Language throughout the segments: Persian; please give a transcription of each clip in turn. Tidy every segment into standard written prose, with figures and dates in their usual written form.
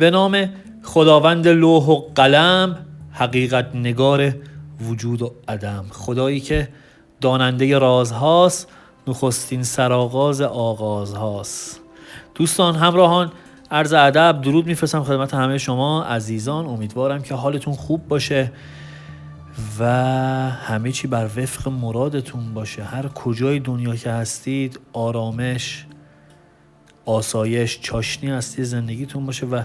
به نام خداوند لوح و قلم، حقیقت نگار وجود و عدم. خدایی که داننده رازهاست، نخستین سرآغاز آغازهاست. دوستان، همراهان، عرض ادب، درود میفرستم خدمت همه شما عزیزان. امیدوارم که حالتون خوب باشه و همه چی بر وفق مرادتون باشه. هر کجای دنیا که هستید آرامش، آسایش، چاشنی هستی زندگیتون باشه و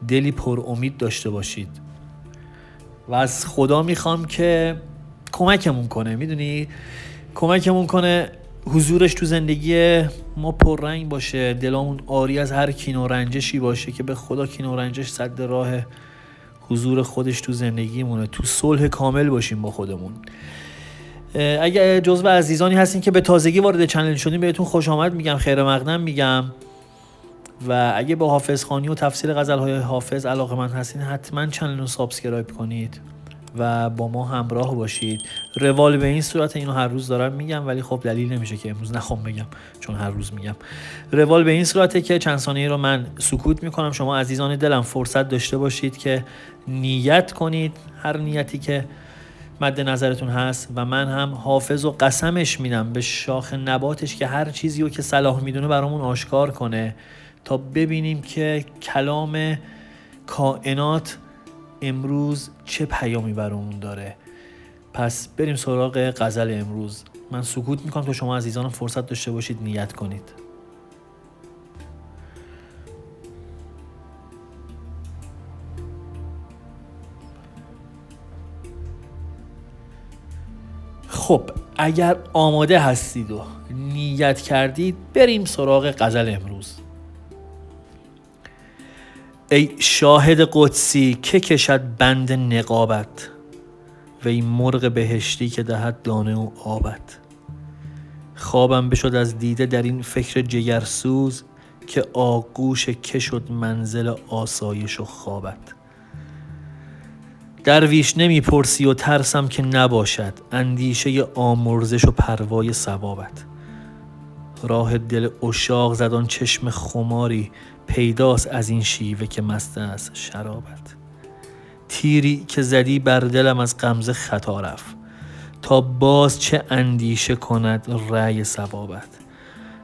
دلی پر امید داشته باشید. و از خدا میخوام که کمکمون کنه، میدونی، کمکمون کنه حضورش تو زندگی ما پررنگ باشه، دلمون آری از هر کین و رنجشی باشه، که به خدا کین و رنجش سد راه حضور خودش تو زندگیمونه، تو صلح کامل باشیم با خودمون. اگه جزو عزیزانی هستین که به تازگی وارد چنل شدین، بهتون خوش آمد میگم، خیر مقدم میگم. و اگه به حافظ خوانی و تفسیر غزل‌های حافظ علاقه‌مند هستین، حتما چنل رو سابسکرایب کنید و با ما همراه باشید. روال به این صورت، اینو هر روز دارم میگم ولی خب دلیل نمیشه که امروز نخوام بگم، چون هر روز میگم. روال به این صورته که چند ثانیه رو من سکوت میکنم، شما عزیزان دلم فرصت داشته باشید که نیت کنید، هر نیتی که مد نظرتون هست، و من هم حافظ و قسمش میدم به شاخ نباتش که هر چیزی رو که صلاح میدونه برامون آشکار کنه، تا ببینیم که کلام کائنات امروز چه پیامی برامون داره. پس بریم سراغ غزل امروز. من سکوت میکنم تا شما عزیزان فرصت داشته باشید نیت کنید. خب اگر آماده هستید و نیت کردید، بریم سراغ غزل امروز. ای شاهد قدسی که کشد بند نقابت، و ای مرغ بهشتی که دهد دانه و آبت. خوابم بشد از دیده در این فکر جگرسوز، که آغوش که شد منزل آسایش و خوابت. درویش نمی پرسی و ترسم که نباشد، اندیشه آمرزش و پروای ثوابت. راه دل عشاق زدان چشم خماری، پیداست از این شیوه که مست است شرابت. تیری که زدی بر دلم از غمزه خطا رفت، تا باز چه اندیشه کند رأی ثوابت.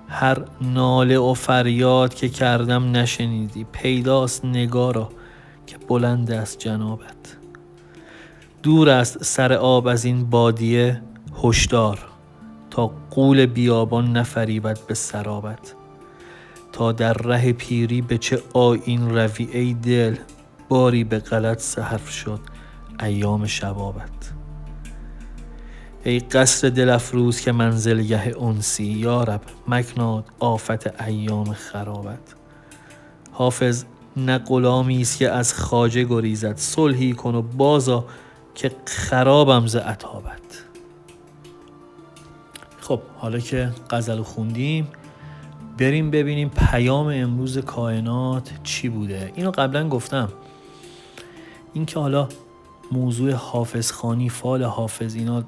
هر ناله و فریاد که کردم نشنیدی، پیداست نگارا که بلند است جنابت. دور است سر آب از این بادیه، هشدار تا غول بیابان نفریبد به سرابت. تا در ره پیری به چه آیین روی ای دل، باری به غلط صرف شد ایام شبابت. ای قصر دل افروز که منزلگه انسی، یارب مکناد آفت ایام خرابت. حافظ نه غلامی است که از خواجه گریزد، صلحی کن و بازا که خرابم ز عتابت. خب حالا که غزل خوندیم، بریم ببینیم پیام امروز کائنات چی بوده. اینو قبلا گفتم، این که حالا موضوع حافظ خوانی، فال حافظ، اینا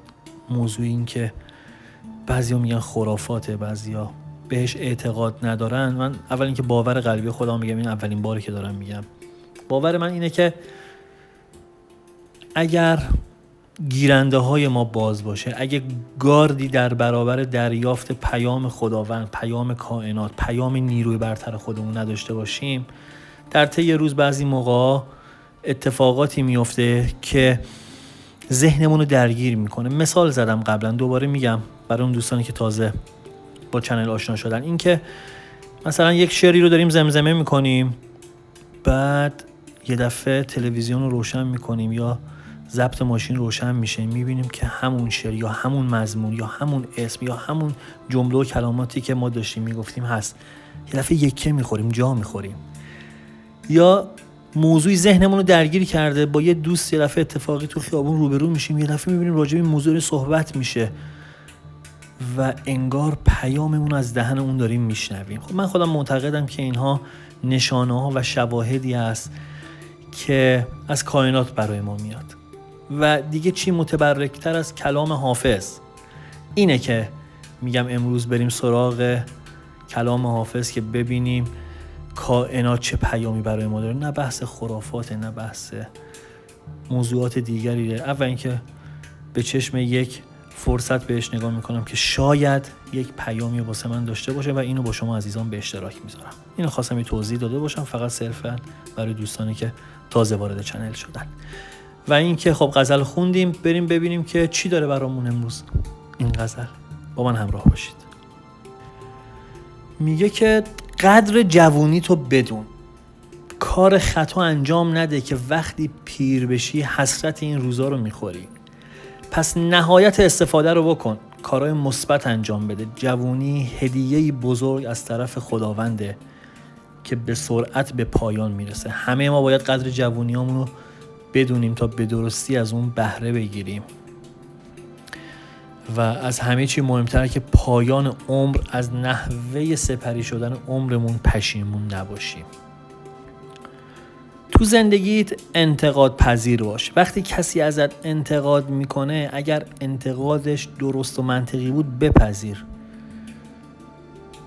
موضوع این که بعضیا میگن خرافاته، بعضیا بهش اعتقاد ندارن. من اول اینکه باور قلبی خودم میگم، این اولین باره که دارم میگم. باور من اینه که اگر گیرنده های ما باز باشه، اگه گاردی در برابر دریافت پیام خداوند، پیام کائنات، پیام نیروی برتر خودمون نداشته باشیم، در طی روز بعضی موقع اتفاقاتی میفته که ذهنمون رو درگیر میکنه. مثال زدم قبلا، دوباره میگم برای اون دوستانی که تازه با چنل آشنا شدن. این که مثلا یک شعری رو داریم زمزمه میکنیم، بعد یه دفعه تلویزیون رو روشن میکنیم یا ضبط ماشین روشن میشه، میبینیم که همون شعر یا همون مضمون یا همون اسم یا همون جمله و کلماتی که ما داشتیم میگفتیم هست. یه دفعه یکه میخوریم، جا میخوریم. یا موضوعی ذهنمون رو درگیر کرده، با یه دوست یه دفعه اتفاقی تو خیابون روبرو میشیم، یه دفعه میبینیم راجع به این موضوع صحبت میشه و انگار پیاممون از دهن اون داریم میشنویم. خب من خودم معتقدم که اینها نشانه ها و شواهدی است که از کائنات برای ما میاد. و دیگه چی متبرکتر از کلام حافظ؟ اینه که میگم امروز بریم سراغ کلام حافظ که ببینیم کائنات چه پیامی برای ما داره، نه بحث خرافاته، نه بحث موضوعات دیگری داره. اول اینکه به چشم یک فرصت بهش نگاه میکنم که شاید یک پیامی واسه من داشته باشه و اینو با شما عزیزان به اشتراک میذارم. اینو خواستم یه توضیح داده باشم، فقط صرفا برای دوستانی که تازه وارد چنل شدن. و اینکه خب غزل خوندیم، بریم ببینیم که چی داره برامون امروز این غزل. با من همراه باشید. میگه که قدر جوونی تو بدون، کار خطا انجام نده که وقتی پیر بشی حسرت این روزا رو میخوری. پس نهایت استفاده رو بکن، کارهای مثبت انجام بده. جوونی هدیه‌ای بزرگ از طرف خداونده که به سرعت به پایان میرسه. همه ما باید قدر جوونیامون رو بدونیم تا به درستی از اون بهره بگیریم. و از همه چی مهمتره که پایان عمر از نحوه سپری شدن عمرمون پشیمون نباشیم. تو زندگیت انتقاد پذیر باش. وقتی کسی ازت انتقاد میکنه، اگر انتقادش درست و منطقی بود بپذیر.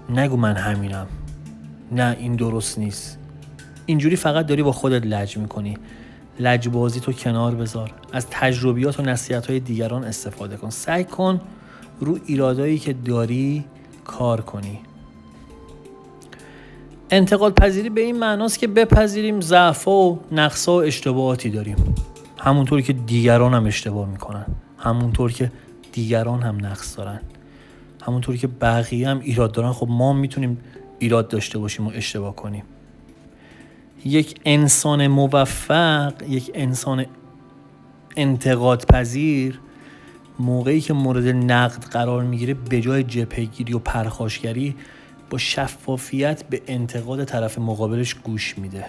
نگو من همینم، نه این درست نیست. اینجوری فقط داری با خودت لج میکنی. لجبازی تو کنار بذار، از تجربیات و نصیحت‌های دیگران استفاده کن. سعی کن رو ایرادایی که داری کار کنی. انتقاد پذیری به این معناست که بپذیریم ضعف‌ها و نقص‌ها و اشتباهاتی داریم، همونطور که دیگران هم اشتباه میکنن، همونطور که دیگران هم نقص دارن، همونطور که بقیه هم ایراد دارن. خب ما میتونیم ایراد داشته باشیم و اشتباه کنیم. یک انسان موفق، یک انسان انتقاد پذیر، موقعی که مورد نقد قرار میگیره به جای جبهه‌گیری و پرخاشگری با شفافیت به انتقاد طرف مقابلش گوش میده.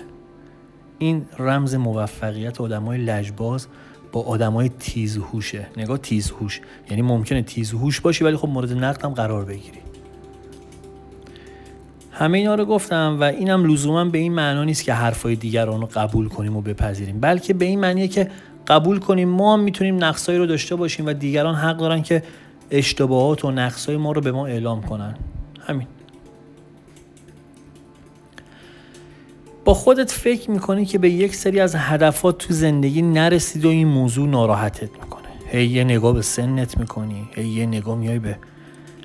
این رمز موفقیت آدمای لجباز با آدمای تیزهوشه. نگاه، تیزهوش یعنی ممکنه تیزهوش باشی ولی خب مورد نقد هم قرار بگیری. همه اینا رو گفتم و اینم لزوما به این معنا نیست که حرفای دیگران رو قبول کنیم و بپذیریم، بلکه به این معنیه که قبول کنیم ما هم میتونیم نقصایی رو داشته باشیم و دیگران حق دارن که اشتباهات و نقصای ما رو به ما اعلام کنن. همین. با خودت فکر میکنی که به یک سری از هدفات تو زندگی نرسید و این موضوع ناراحتت میکنه. یه نگاه به سنت میکنی، یه نگاه میای به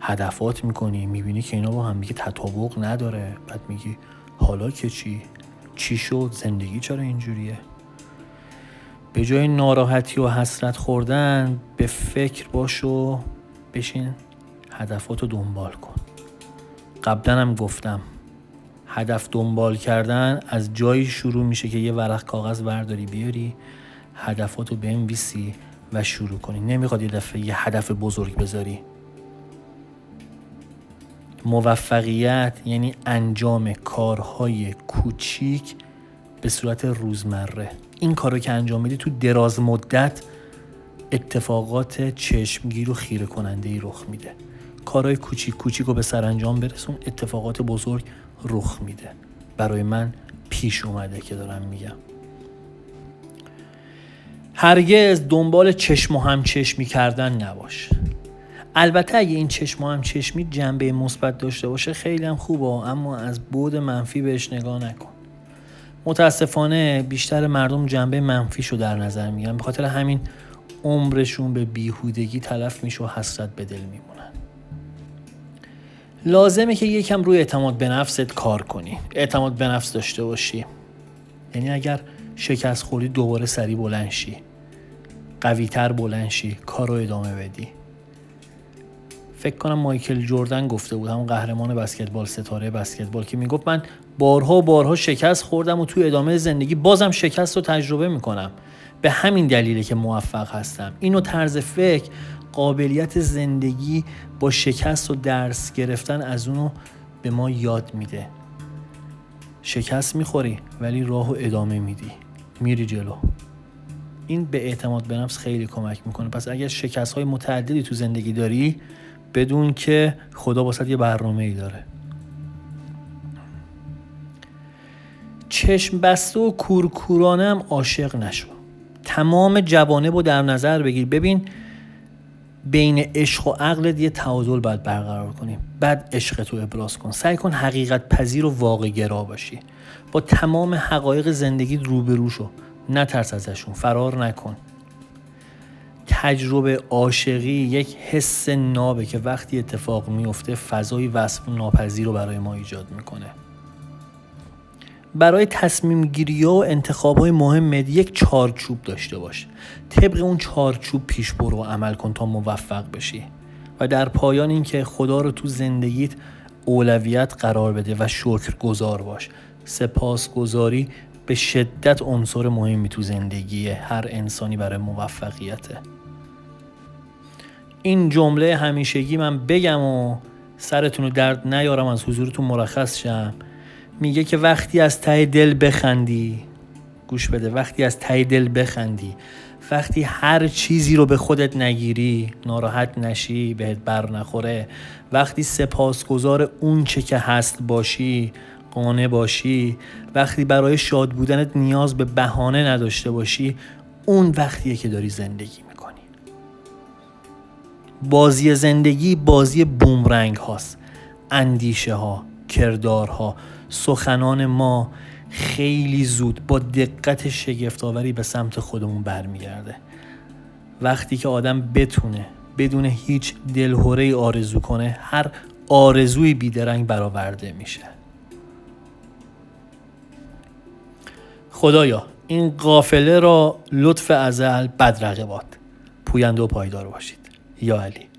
هدفات میکنی، میبینی که اینا با هم دیگه تطابق نداره. بعد میگی حالا که چی شد؟ زندگی چرا اینجوریه؟ به جای ناراحتی و حسرت خوردن به فکر باش و بشین هدفاتو دنبال کن. قبلا هم گفتم هدف دنبال کردن از جایی شروع میشه که یه ورق کاغذ برداری بیاری، هدفاتو بنویسی و شروع کنی. نمیخواد یه دفعه یه هدف بزرگ بذاری. موفقیت یعنی انجام کارهای کوچیک به صورت روزمره. این کارو که انجام میدی تو دراز مدت اتفاقات چشمگیر و خیره کننده ای رخ میده. کارهای کوچیک رو به سرانجام برسون، اتفاقات بزرگ رخ میده. برای من پیش اومده که دارم میگم. هرگز دنبال چشم و همچشمی کردن نباش. البته اگه این چشم و همچشمی جنبه مثبت داشته باشه خیلی هم خوبه، اما از بعد منفی بهش نگاه نکن. متاسفانه بیشتر مردم جنبه منفیشو در نظر میگیرن، به خاطر همین عمرشون به بیهودگی تلف میشه و حسرت به دل میمونن. لازمه که یکم روی اعتماد به نفست کار کنی، اعتماد به نفس داشته باشی. یعنی اگر شکست خوردی دوباره سری بلند شی، قوی‌تر بلند شی، کار رو ادامه بدی. فکر کنم مایکل جردن گفته بود، همون قهرمان بسکتبال، ستاره بسکتبال، که میگفت من بارها شکست خوردم و تو ادامه زندگی بازم شکست رو تجربه میکنم. به همین دلیله که موفق هستم. اینو طرز فکر، قابلیت زندگی با شکست و درس گرفتن از اونو به ما یاد میده. شکست میخوری ولی راهو ادامه میدی، میری جلو. این به اعتماد به نفس خیلی کمک میکنه. پس اگر شکست‌های متعددی تو زندگی داری، بدون که خدا واسه یه برنامه‌ای داره. چشم بسته و کورکورانه هم عاشق نشو. تمام جوانب رو در نظر بگیر. ببین بین عشق و عقلت یه تعادل باید برقرار کنی. بعد عشق تو ابراز کن. سعی کن حقیقت پذیر و واقع گرا باشی. با تمام حقایق زندگی روبرو شو. نترس ازشون، فرار نکن. تجربه عاشقی یک حس نابه که وقتی اتفاق میفته فضای وصف ناپذیر رو برای ما ایجاد میکنه. برای تصمیم گیری و انتخاب های مهمت یک چارچوب داشته باش. طبق اون چارچوب پیش برو و عمل کن تا موفق بشی. و در پایان این که خدا رو تو زندگیت اولویت قرار بده و شکرگزار باش. سپاسگزاری به شدت عنصر مهمی تو زندگی هر انسانی برای موفقیته. این جمله همیشگی من بگم و سرتون رو درد نیارم، از حضورتون مرخص شم. میگه که وقتی از ته دل بخندی، گوش بده، وقتی از ته دل بخندی، وقتی هر چیزی رو به خودت نگیری، ناراحت نشی، بهت بر نخوره، وقتی سپاسگزار اون چه که هست باشی، قانع باشی، وقتی برای شاد بودنت نیاز به بهانه نداشته باشی، اون وقتیه که داری زندگی میکنی. بازی زندگی بازی بومرنگ هاست. اندیشه ها، کردارها، سخنان ما خیلی زود با دقت شگفت‌آوری به سمت خودمون برمیگرده. وقتی که آدم بتونه بدون هیچ دلهره‌ای آرزو کنه، هر آرزوی بیدرنگ برآورده میشه. خدایا این قافله را لطف ازل بدرقه باد. پوینده و پایدار باشید. یا علی.